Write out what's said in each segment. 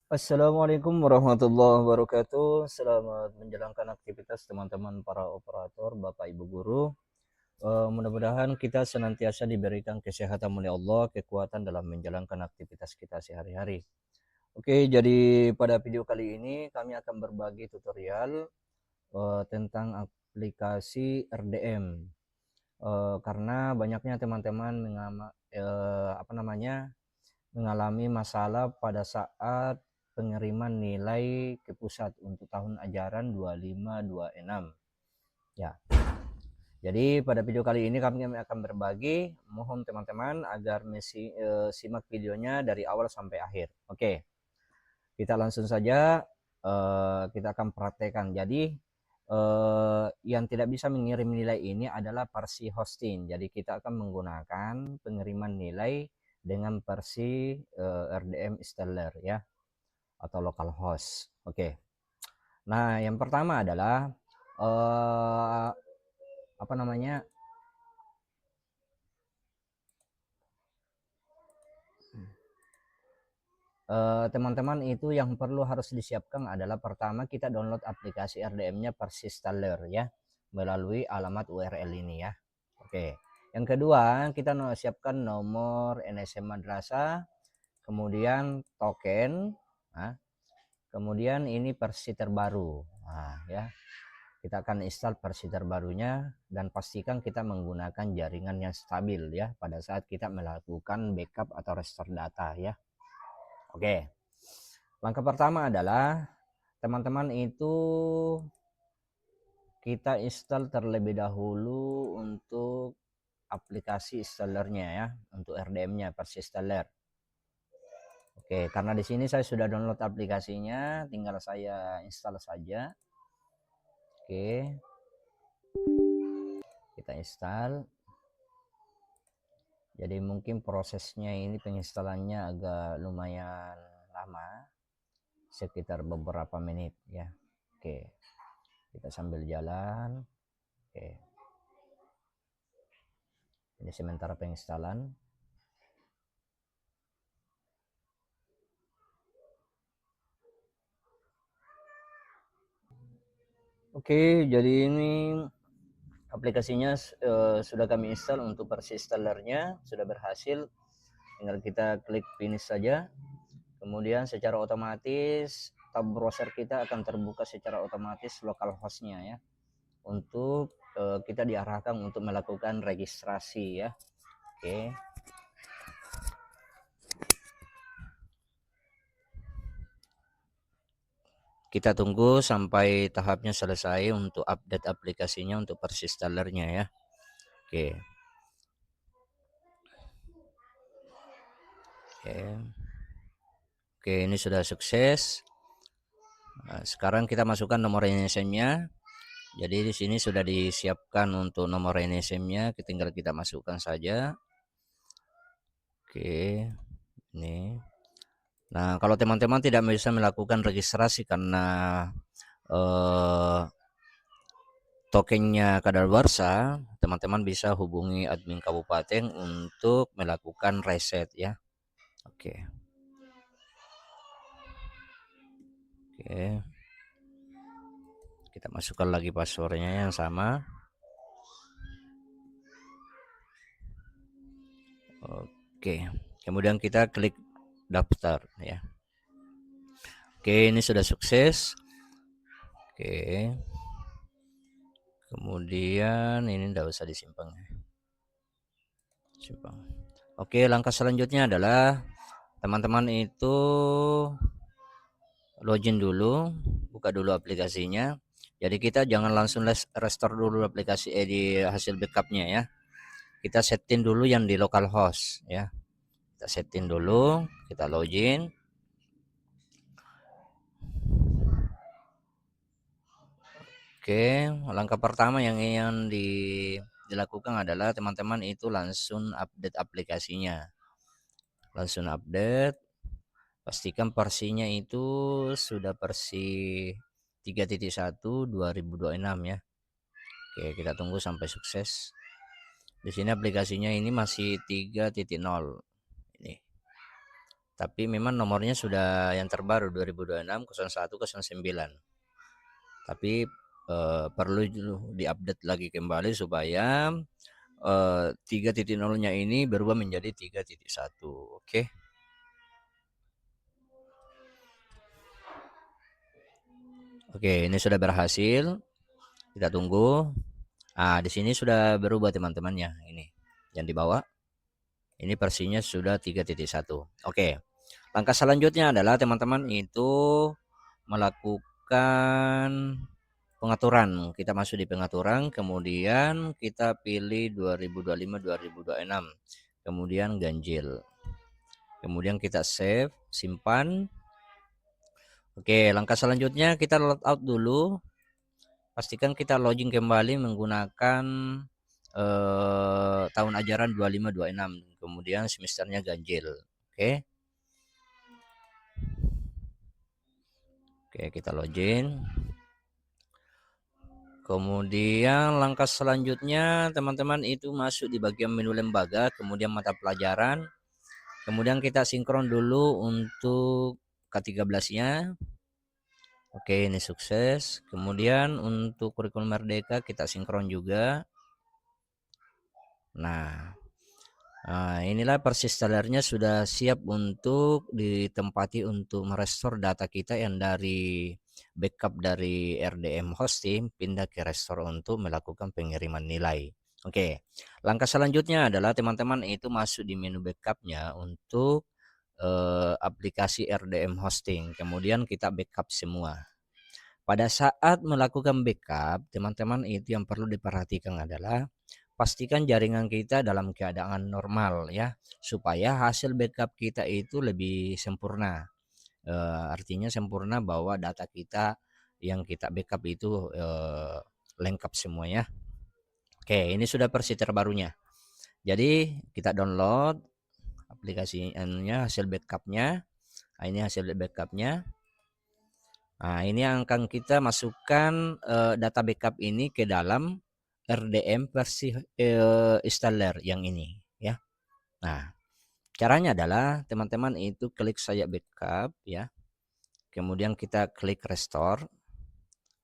Assalamualaikum warahmatullahi wabarakatuh. Selamat menjalankan aktivitas teman-teman para operator, Bapak Ibu guru. Mudah-mudahan kita senantiasa diberikan kesehatan oleh Allah, kekuatan dalam menjalankan aktivitas kita sehari-hari. Oke, jadi pada video kali ini kami akan berbagi tutorial tentang aplikasi RDM. Karena banyaknya teman-teman mengalami masalah pada saat pengiriman nilai ke pusat untuk tahun ajaran 2526 ya. Jadi pada video kali ini kami akan berbagi, mohon teman-teman agar simak videonya dari awal sampai akhir. Oke, kita langsung saja, kita akan praktekkan. Jadi yang tidak bisa mengirim nilai ini adalah versi hosting. Jadi kita akan menggunakan pengiriman nilai dengan versi RDM installer ya, atau local host. Oke. Nah, yang pertama adalah eh, apa namanya? Teman-teman, itu yang perlu harus disiapkan adalah pertama kita download aplikasi RDM-nya versi installer ya, melalui alamat URL ini ya. Oke. Yang kedua, kita siapkan nomor NSM madrasah, kemudian token, kemudian ini versi terbaru. Nah, ya. Kita akan install versi terbarunya dan pastikan kita menggunakan jaringan yang stabil ya pada saat kita melakukan backup atau restore data ya. Oke. Langkah pertama adalah teman-teman itu kita install terlebih dahulu untuk aplikasi installernya ya, untuk RDM-nya versi installer. Oke, karena di sini saya sudah download aplikasinya, tinggal saya install saja. Oke, kita install. Jadi mungkin prosesnya ini penginstalannya agak lumayan lama, sekitar beberapa menit ya. Oke, kita sambil jalan. Oke, ini sementara penginstalan. Oke, jadi ini aplikasinya sudah kami install untuk versi installernya, sudah berhasil. Tinggal kita klik finish saja. Kemudian secara otomatis tab browser kita akan terbuka secara otomatis localhost-nya ya. Untuk kita diarahkan untuk melakukan registrasi ya. Oke. Kita tunggu sampai tahapnya selesai untuk update aplikasinya untuk versi installernya ya. Oke. Oke. Oke, ini sudah sukses. Nah, sekarang kita masukkan nomor NSM-nya. Jadi di sini sudah disiapkan untuk nomor NSM-nya, tinggal kita masukkan saja. Oke, ini. Nah, kalau teman-teman tidak bisa melakukan registrasi karena tokennya kadaluarsa, teman-teman bisa hubungi admin kabupaten untuk melakukan reset ya. Oke. Oke. Kita masukkan lagi passwordnya yang sama. Oke. Kemudian kita klik daftar ya. Oke, ini sudah sukses. Oke. Kemudian ini tidak usah disimpan. Simpan. Oke, langkah selanjutnya adalah teman-teman itu login dulu, buka dulu aplikasinya. Jadi kita jangan langsung restore dulu aplikasi di hasil backupnya ya. Kita setting dulu yang di localhost ya. Kita setting dulu, kita login. Oke, langkah pertama yang dilakukan adalah teman-teman itu langsung update aplikasinya. Langsung update. Pastikan versinya itu sudah versi 3.1 2026 ya. Oke, kita tunggu sampai sukses. Di sini aplikasinya ini masih 3.0 ini. Tapi memang nomornya sudah yang terbaru 2026 0109. Tapi perlu diupdate lagi kembali supaya 3.0-nya ini berubah menjadi 3.1. Oke. Oke, ini sudah berhasil. Kita tunggu. Ah, di sini sudah berubah teman-temannya. Ini yang di bawah. Ini versinya sudah 3.1. Oke. Langkah selanjutnya adalah teman-teman itu melakukan pengaturan. Kita masuk di pengaturan, kemudian kita pilih 2025-2026. Kemudian ganjil. Kemudian kita save, simpan. Oke, langkah selanjutnya kita logout dulu. Pastikan kita login kembali menggunakan tahun ajaran 25-26. Kemudian semesternya ganjil. Oke. Oke, kita login. Kemudian langkah selanjutnya teman-teman itu masuk di bagian menu lembaga, kemudian mata pelajaran. Kemudian kita sinkron dulu untuk K13-nya. Oke, ini sukses. Kemudian untuk kurikulum Merdeka kita sinkron juga. Nah, inilah persistelernya sudah siap untuk ditempati untuk merestore data kita yang dari backup dari RDM hosting pindah ke restore untuk melakukan pengiriman nilai. Oke, langkah selanjutnya adalah teman-teman itu masuk di menu backupnya untuk aplikasi RDM hosting. Kemudian kita backup semua. Pada saat melakukan backup, teman-teman itu yang perlu diperhatikan adalah pastikan jaringan kita dalam keadaan normal ya, supaya hasil backup kita itu lebih sempurna. Artinya sempurna bahwa data kita yang kita backup itu lengkap semuanya. Oke, ini sudah versi terbarunya. Jadi kita download aplikasinya, hasil backupnya. Nah, ini hasil backupnya. Nah, ini yang akan kita masukkan data backup ini ke dalam RDM versi installer yang ini ya. Nah, caranya adalah teman-teman itu klik saya backup ya. Kemudian kita klik restore.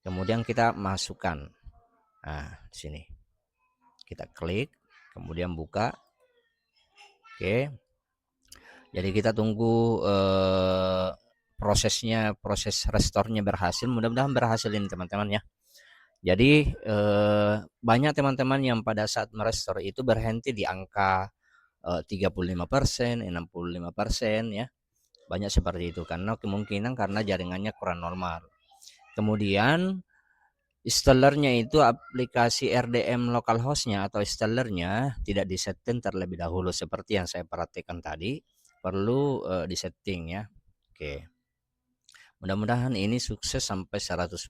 Kemudian kita masukkan. Nah, di sini. Kita klik, kemudian buka. Oke. Jadi kita tunggu proses restore-nya berhasil. Mudah-mudahan berhasil ini teman-teman ya. Jadi banyak teman-teman yang pada saat merestore itu berhenti di angka 35%, 65% ya. Banyak seperti itu karena kemungkinan karena jaringannya kurang normal. Kemudian installernya itu aplikasi RDM localhost-nya atau installernya tidak disetting terlebih dahulu seperti yang saya perhatikan tadi, perlu disetting ya. Oke. Mudah-mudahan ini sukses sampai 100%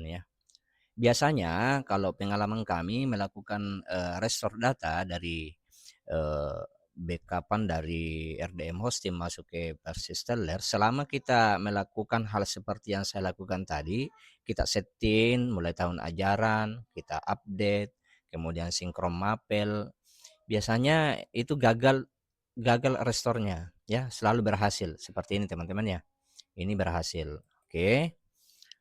ya. Biasanya kalau pengalaman kami melakukan restore data dari backupan dari RDM hosting masuk ke versi Stellar, selama kita melakukan hal seperti yang saya lakukan tadi, kita setting mulai tahun ajaran, kita update, kemudian sinkron mapel, biasanya itu gagal restore-nya ya, selalu berhasil seperti ini teman-teman ya. Ini berhasil. Oke.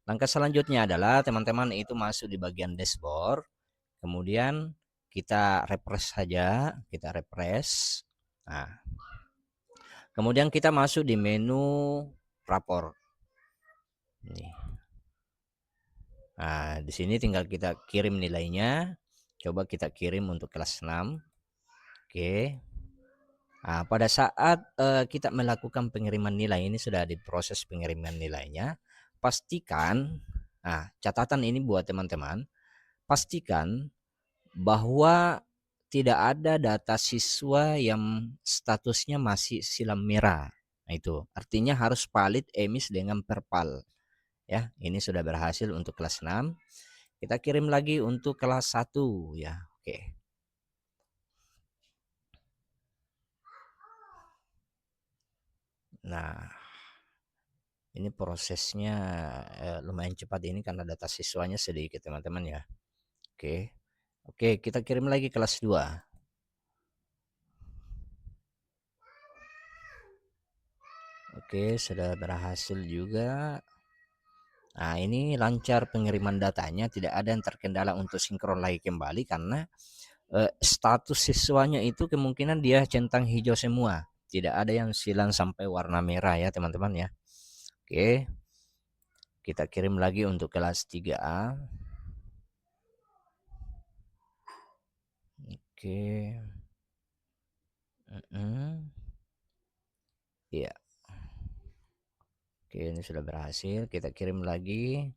Langkah selanjutnya adalah teman-teman itu masuk di bagian dashboard, kemudian kita refresh saja, kita refresh. Nah, kemudian kita masuk di menu rapor. Nih. Nah, di sini tinggal kita kirim nilainya. Coba kita kirim untuk kelas 6. Oke. Nah, pada saat kita melakukan pengiriman nilai ini sudah diproses pengiriman nilainya, pastikan, nah catatan ini buat teman-teman, pastikan bahwa tidak ada data siswa yang statusnya masih silam merah. Nah, itu artinya harus valid emis dengan perpal ya. Ini sudah berhasil untuk kelas 6. Kita kirim lagi untuk kelas 1 ya. Oke. Nah, ini prosesnya lumayan cepat ini karena data siswanya sedikit teman-teman ya. Oke. Oke, kita kirim lagi kelas 2. Oke, sudah berhasil juga. Nah, ini lancar pengiriman datanya, tidak ada yang terkendala untuk sinkron lagi kembali karena status siswanya itu kemungkinan dia centang hijau semua. Tidak ada yang silang sampai warna merah ya, teman-teman ya. Oke, kita kirim lagi untuk kelas 3A. Oke. Iya. Oke, ini sudah berhasil. Kita kirim lagi.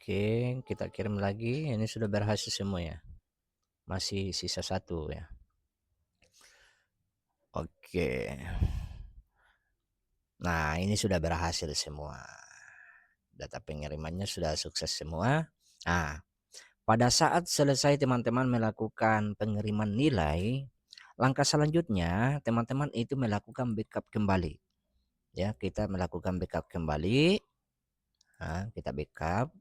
Oke, kita kirim lagi. Ini sudah berhasil semua ya. Masih sisa satu ya. Oke. Nah, ini sudah berhasil semua. Data pengirimannya sudah sukses semua. Nah, pada saat selesai teman-teman melakukan pengiriman nilai, langkah selanjutnya teman-teman itu melakukan backup kembali. Ya, kita melakukan backup kembali. Nah, kita backup.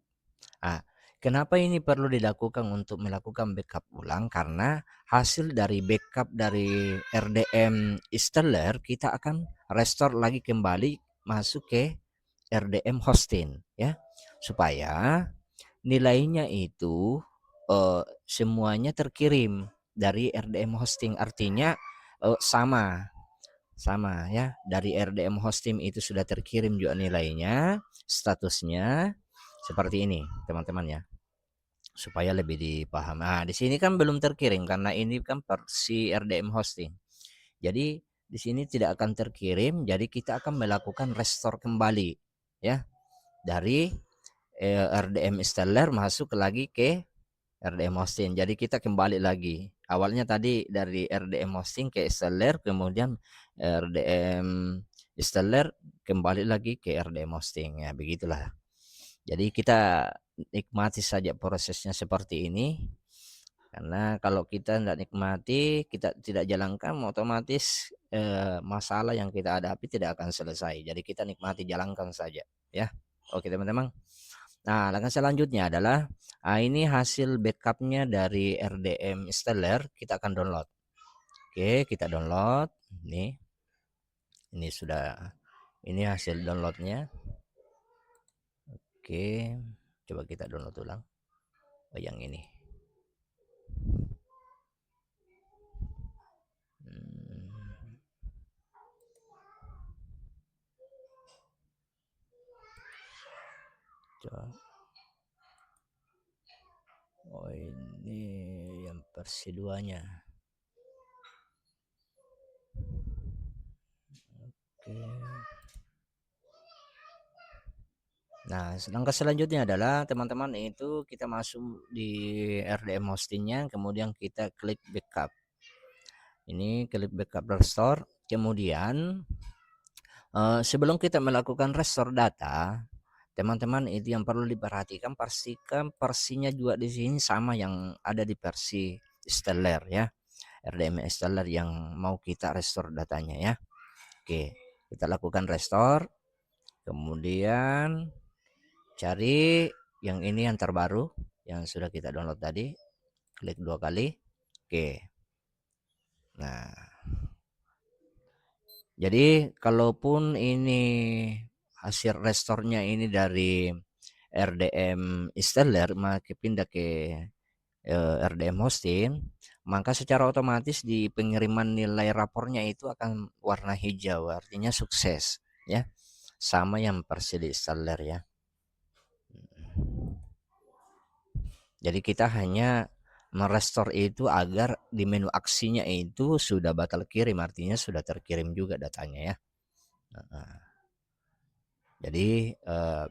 Nah, kenapa ini perlu dilakukan untuk melakukan backup ulang? Karena hasil dari backup dari RDM installer kita akan restore lagi kembali masuk ke RDM hosting ya, supaya nilainya itu semuanya terkirim dari RDM hosting. Artinya sama ya, dari RDM hosting itu sudah terkirim juga nilainya, statusnya seperti ini teman-teman ya, supaya lebih dipahami. Nah, di sini kan belum terkirim karena ini kan versi RDM hosting. Jadi di sini tidak akan terkirim, jadi kita akan melakukan restore kembali ya, dari RDM installer masuk lagi ke RDM hosting. Jadi kita kembali lagi. Awalnya tadi dari RDM hosting ke installer, kemudian RDM installer kembali lagi ke RDM hosting ya, begitulah. Jadi kita nikmati saja prosesnya seperti ini. Karena kalau kita tidak nikmati, kita tidak jalankan, otomatis masalah yang kita hadapi tidak akan selesai. Jadi kita nikmati, jalankan saja ya. Oke teman-teman. Nah, langkah selanjutnya adalah ini hasil backupnya dari RDM installer, kita akan download. Oke, kita download. Ini sudah, ini hasil downloadnya. Oke, coba kita download ulang. Oh, yang ini. Coba. Oh, ini yang versi 2-nya. Oke. Nah, langkah selanjutnya adalah teman-teman itu kita masuk di RDM hostingnya, kemudian kita klik backup. Ini klik backup restore. Kemudian sebelum kita melakukan restore data, teman-teman itu yang perlu diperhatikan, pastikan versinya juga di sini sama yang ada di versi installer ya, RDM installer yang mau kita restore datanya ya. Oke, kita lakukan restore, kemudian cari yang ini yang terbaru yang sudah kita download tadi, klik 2 kali. Oke, nah jadi kalaupun ini hasil restornya ini dari RDM installer maka pindah ke RDM hosting, maka secara otomatis di pengiriman nilai rapornya itu akan warna hijau, artinya sukses ya, sama yang versi installer ya. Jadi kita hanya merestore itu agar di menu aksinya itu sudah batal kirim, artinya sudah terkirim juga datanya ya. Jadi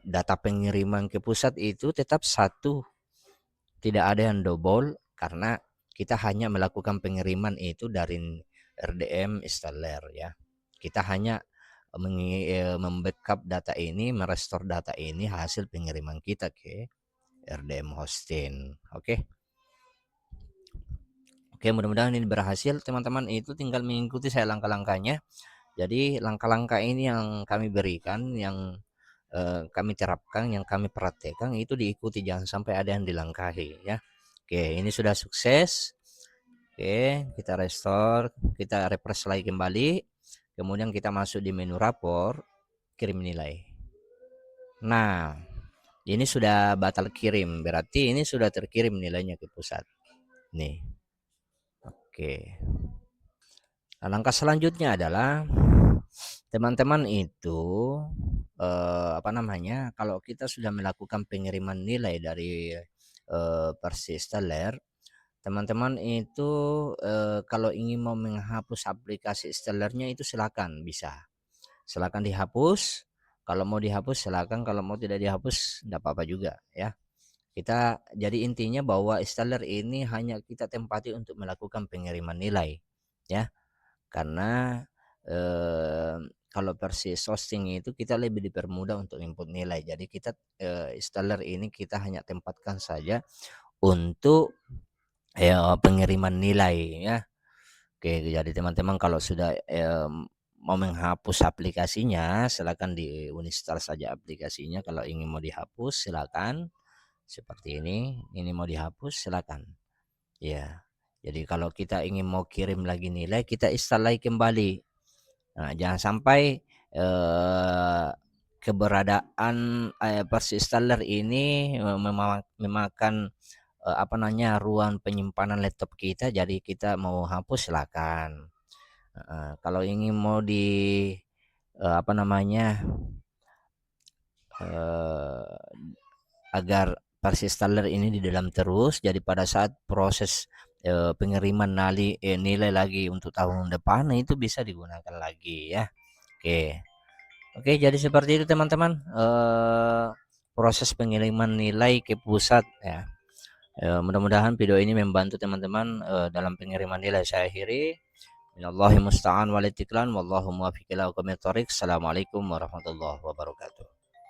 data pengiriman ke pusat itu tetap satu, tidak ada yang double karena kita hanya melakukan pengiriman itu dari RDM installer ya. Kita hanya membackup data ini, merestore data ini hasil pengiriman kita ke RDM hosting. Oke. Oke, mudah-mudahan ini berhasil teman-teman, itu tinggal mengikuti saya langkah-langkahnya. Jadi langkah-langkah ini yang kami berikan yang kami terapkan, yang kami praktekkan itu diikuti, jangan sampai ada yang dilangkahi ya. Oke, ini sudah sukses. Oke, kita restore, kita refresh lagi kembali. Kemudian kita masuk di menu rapor, kirim nilai. Nah, ini sudah batal kirim, berarti ini sudah terkirim nilainya ke pusat. Nih. Oke. Nah, langkah selanjutnya adalah teman-teman itu apa namanya? Kalau kita sudah melakukan pengiriman nilai dari Persisteller, teman-teman itu kalau ingin mau menghapus aplikasi Stellarnya itu silakan, bisa. Silakan dihapus. Kalau mau dihapus silakan, kalau mau tidak dihapus tidak apa-apa juga ya. Kita jadi intinya bahwa Stellar ini hanya kita tempati untuk melakukan pengiriman nilai ya. Karena kalau Persis hosting itu kita lebih dipermudah untuk input nilai. Jadi kita Stellar ini kita hanya tempatkan saja untuk pengiriman nilai ya. Oke, jadi teman-teman kalau sudah mau menghapus aplikasinya, silakan di-uninstall saja aplikasinya. Kalau ingin mau dihapus, silakan. Seperti ini. Ini mau dihapus, silakan. Ya. Jadi kalau kita ingin mau kirim lagi nilai, kita install lagi kembali. Nah, jangan sampai keberadaan Persisteller ini memakan ruang penyimpanan laptop kita, jadi kita mau hapus silakan. Kalau ingin mau di agar Persisteller ini di dalam terus, jadi pada saat proses pengiriman nilai lagi untuk tahun depan itu bisa digunakan lagi ya. Oke, jadi seperti itu teman-teman proses pengiriman nilai ke pusat ya. Mudah-mudahan video ini membantu teman-teman dalam pengiriman nilai. Saya akhiri. Minallahi musta'an wal itiklan wallahu muwaffiq ila aqwamit thoriq. Assalamualaikum warahmatullahi wabarakatuh.